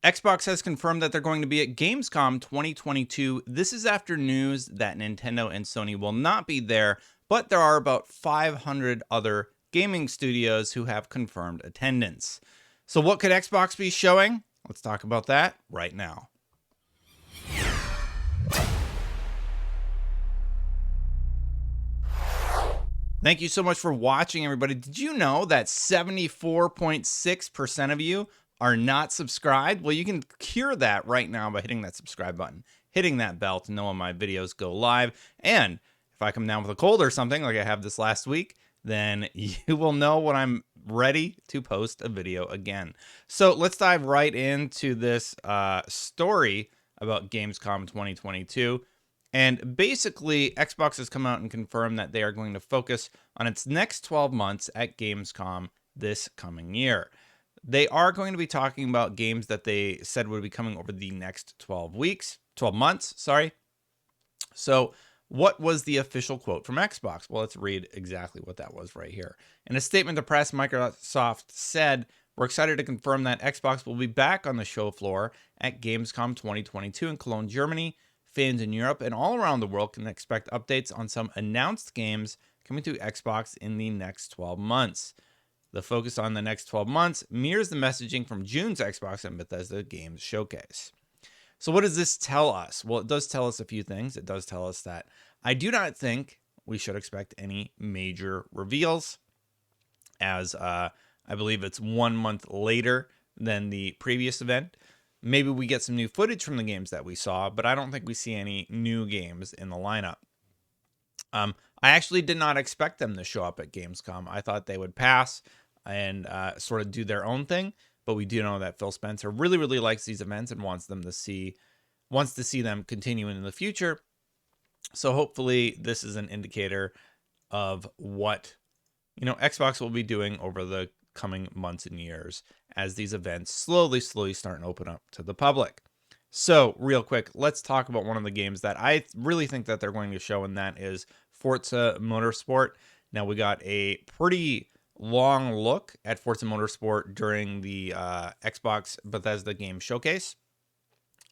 Xbox has confirmed that they're going to be at Gamescom 2022. This is after news that Nintendo and Sony will not be there, but there are about 500 other gaming studios who have confirmed attendance. So what could Xbox be showing? Let's talk about that right now. Thank you so much for watching, everybody. Did you know that 74.6% of you are not subscribed? Well, you can cure that right now by hitting that subscribe button, hitting that bell to know when my videos go live. And if I come down with a cold or something like I have this last week, then you will know when I'm ready to post a video again. So let's dive right into this story about Gamescom 2022. And basically, Xbox has come out and confirmed that they are going to focus on its next 12 months at Gamescom this coming year. They are going to be talking about games that they said would be coming over the next 12 months, sorry. So what was the official quote from Xbox? Well, let's read exactly what that was right here. In a statement to press, Microsoft said, "We're excited to confirm that Xbox will be back on the show floor at Gamescom 2022 in Cologne, Germany. Fans in Europe and all around the world can expect updates on some announced games coming to Xbox in the next 12 months. The focus on the next 12 months mirrors the messaging from June's Xbox and Bethesda Games Showcase." So what does this tell us? Well, it does tell us a few things. It does tell us that I do not think we should expect any major reveals, as I believe it's 1 month later than the previous event. Maybe we get some new footage from the games that we saw, but I don't think we see any new games in the lineup. I actually did not expect them to show up at Gamescom. I thought they would pass and sort of do their own thing, but we do know that Phil Spencer really, really likes these events and wants to see them continue in the future. So hopefully this is an indicator of what Xbox will be doing over the coming months and years as these events slowly start to open up to the public. So real quick, let's talk about one of the games that I really think that they're going to show, and that is Forza Motorsport. Now, we got a pretty long look at Forza Motorsport during the Xbox Bethesda Game Showcase.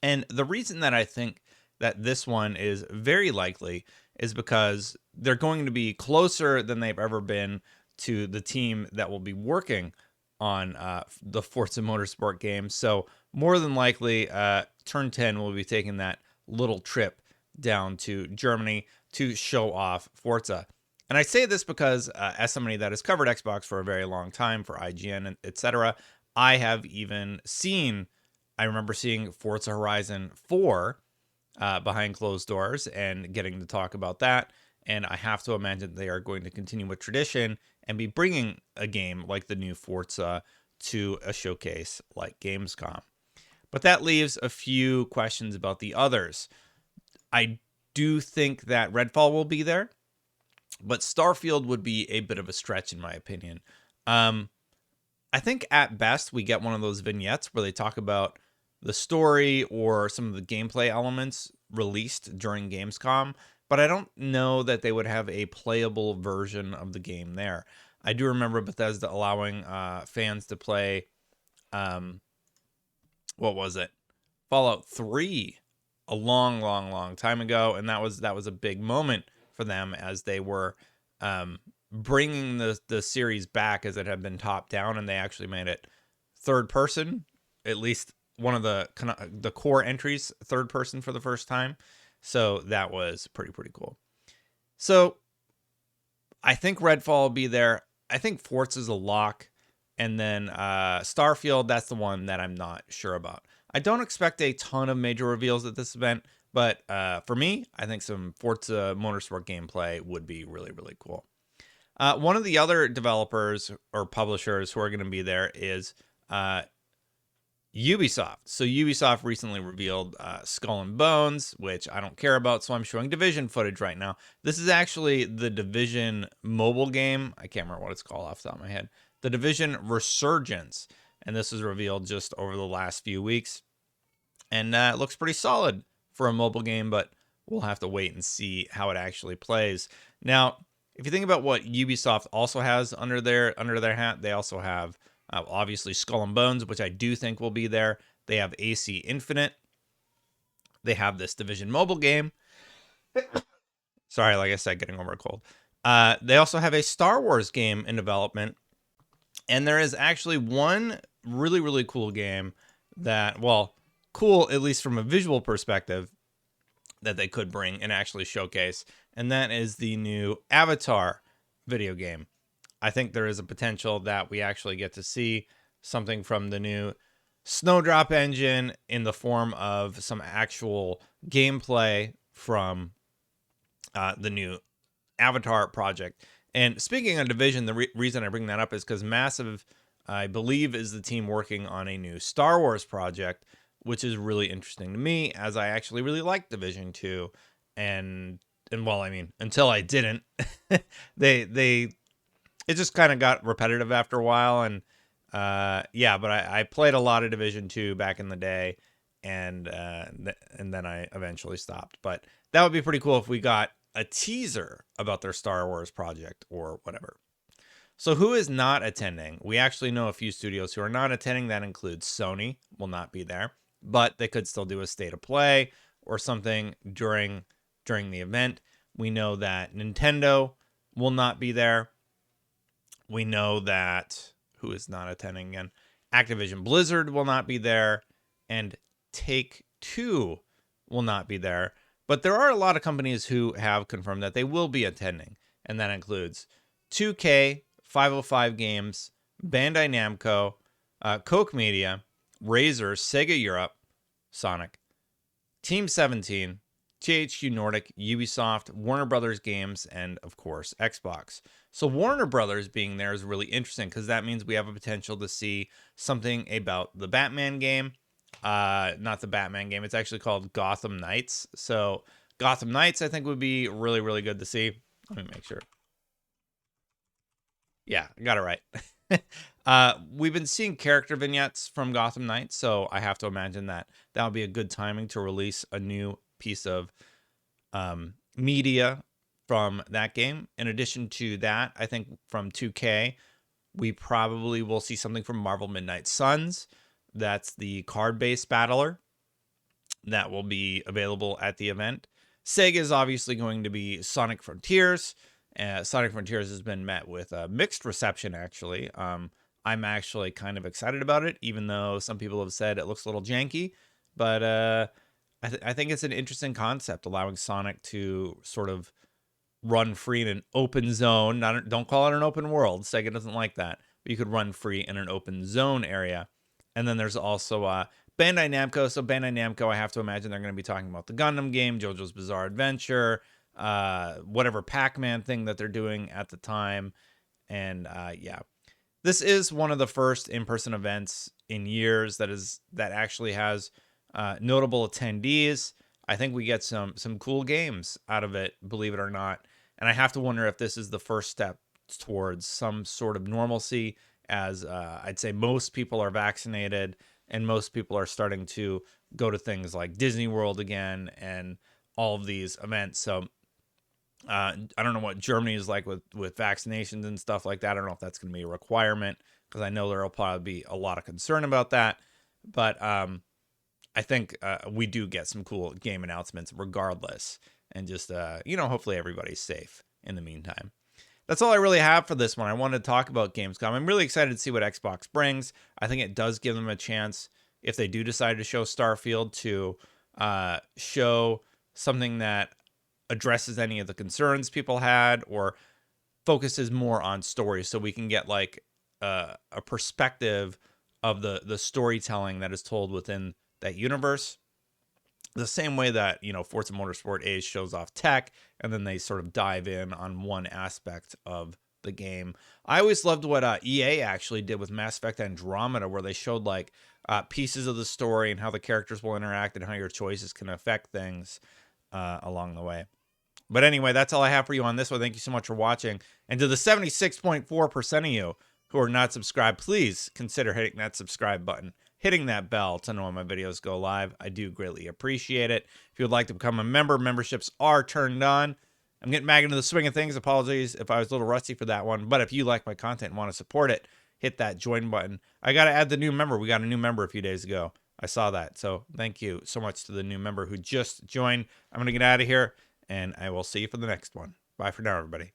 And the reason that I think that this one is very likely is because they're going to be closer than they've ever been to the team that will be working on the Forza Motorsport game. So more than likely, Turn 10 will be taking that little trip down to Germany to show off Forza. And I say this because as somebody that has covered Xbox for a very long time, for IGN, etc., I remember seeing Forza Horizon 4 behind closed doors and getting to talk about that. And I have to imagine they are going to continue with tradition and be bringing a game like the new Forza to a showcase like Gamescom. But that leaves a few questions about the others. I do think that Redfall will be there, but Starfield would be a bit of a stretch in my opinion. I think at best we get one of those vignettes where they talk about the story or some of the gameplay elements released during Gamescom, but I don't know that they would have a playable version of the game there. I do remember Bethesda allowing fans to play, what was it? Fallout 3 a long time ago, and that was a big moment for them as they were bringing the series back, as it had been top down, and they actually made it third person, at least one of the core entries third person for the first time. So that was pretty cool. So I think Redfall will be there. I think Forza's a lock. And then Starfield, that's the one that I'm not sure about. I don't expect a ton of major reveals at this event, but for me, I think some Forza Motorsport gameplay would be really cool. One of the other developers or publishers who are going to be there is Ubisoft. So Ubisoft recently revealed Skull and Bones, which I don't care about, so I'm showing Division footage right now. This is actually the Division mobile game. I can't remember what it's called off the top of my head. The Division Resurgence, and this was revealed just over the last few weeks. And it looks pretty solid for a mobile game, but we'll have to wait and see how it actually plays. Now, if you think about what Ubisoft also has under their hat, they also have obviously Skull and Bones, which I do think will be there. They have AC Infinite. They have this Division mobile game. Sorry, like I said, getting over a cold. They also have a Star Wars game in development. And there is actually one really, really cool game that, well, cool at least from a visual perspective, that they could bring and actually showcase. And that is the new Avatar video game. I think there is a potential that we actually get to see something from the new Snowdrop engine in the form of some actual gameplay from the new Avatar project. And speaking of Division, the reason I bring that up is because Massive, I believe, is the team working on a new Star Wars project, which is really interesting to me, as I actually really like Division 2. And well, I mean, until I didn't, it just kind of got repetitive after a while. And yeah, but I played a lot of Division 2 back in the day, and then I eventually stopped. But that would be pretty cool if we got a teaser about their Star Wars project or whatever. So who is not attending? We actually know a few studios who are not attending. That includes Sony, will not be there, but they could still do a state of play or something during the event. We know that Nintendo will not be there. We know that, who is not attending again? Activision Blizzard will not be there, and Take-Two will not be there. But there are a lot of companies who have confirmed that they will be attending, and that includes 2K, 505 Games, Bandai Namco, Koch Media, Razer, Sega Europe, Sonic, Team 17, THQ Nordic, Ubisoft, Warner Brothers Games, and of course, Xbox. So Warner Brothers being there is really interesting because that means we have a potential to see something about the Batman game. Not the Batman game. It's actually called Gotham Knights. So Gotham Knights, I think, would be really, really good to see. Let me make sure. Yeah, I got it right. We've been seeing character vignettes from Gotham Knights, so I have to imagine that that would be a good timing to release a new piece of media from that game. In addition to that, I think from 2K, we probably will see something from Marvel Midnight Suns. That's the card-based battler that will be available at the event. Sega is obviously going to be Sonic Frontiers. Sonic Frontiers has been met with a mixed reception, actually. I'm actually kind of excited about it, even though some people have said it looks a little janky. But I think it's an interesting concept, allowing Sonic to sort of run free in an open zone. Don't call it an open world. Sega doesn't like that. But you could run free in an open zone area. And then there's also Bandai Namco. So Bandai Namco, I have to imagine they're going to be talking about the Gundam game, JoJo's Bizarre Adventure, whatever Pac-Man thing that they're doing at the time. And yeah, this is one of the first in-person events in years that actually has notable attendees. I think we get some cool games out of it, believe it or not. And I have to wonder if this is the first step towards some sort of normalcy, as I'd say most people are vaccinated and most people are starting to go to things like Disney World again and all of these events. So I don't know what Germany is like with vaccinations and stuff like that. I don't know if that's going to be a requirement, because I know there will probably be a lot of concern about that. But I think we do get some cool game announcements regardless. And just, hopefully everybody's safe in the meantime. That's all I really have for this one. I wanted to talk about Gamescom. I'm really excited to see what Xbox brings. I think it does give them a chance, if they do decide to show Starfield, to show something that addresses any of the concerns people had or focuses more on story, so we can get like a perspective of the storytelling that is told within that universe. The same way that, Forza Motorsport Ace shows off tech, and then they sort of dive in on one aspect of the game. I always loved what EA actually did with Mass Effect Andromeda, where they showed like pieces of the story and how the characters will interact and how your choices can affect things along the way. But anyway, that's all I have for you on this one. Thank you so much for watching. And to the 76.4% of you who are not subscribed, please consider hitting that subscribe button, hitting that bell to know when my videos go live. I do greatly appreciate it. If you would like to become a member, memberships are turned on. I'm getting back into the swing of things. Apologies if I was a little rusty for that one. But if you like my content and want to support it, hit that join button. I got to add the new member. We got a new member a few days ago. I saw that. So thank you so much to the new member who just joined. I'm going to get out of here, and I will see you for the next one. Bye for now, everybody.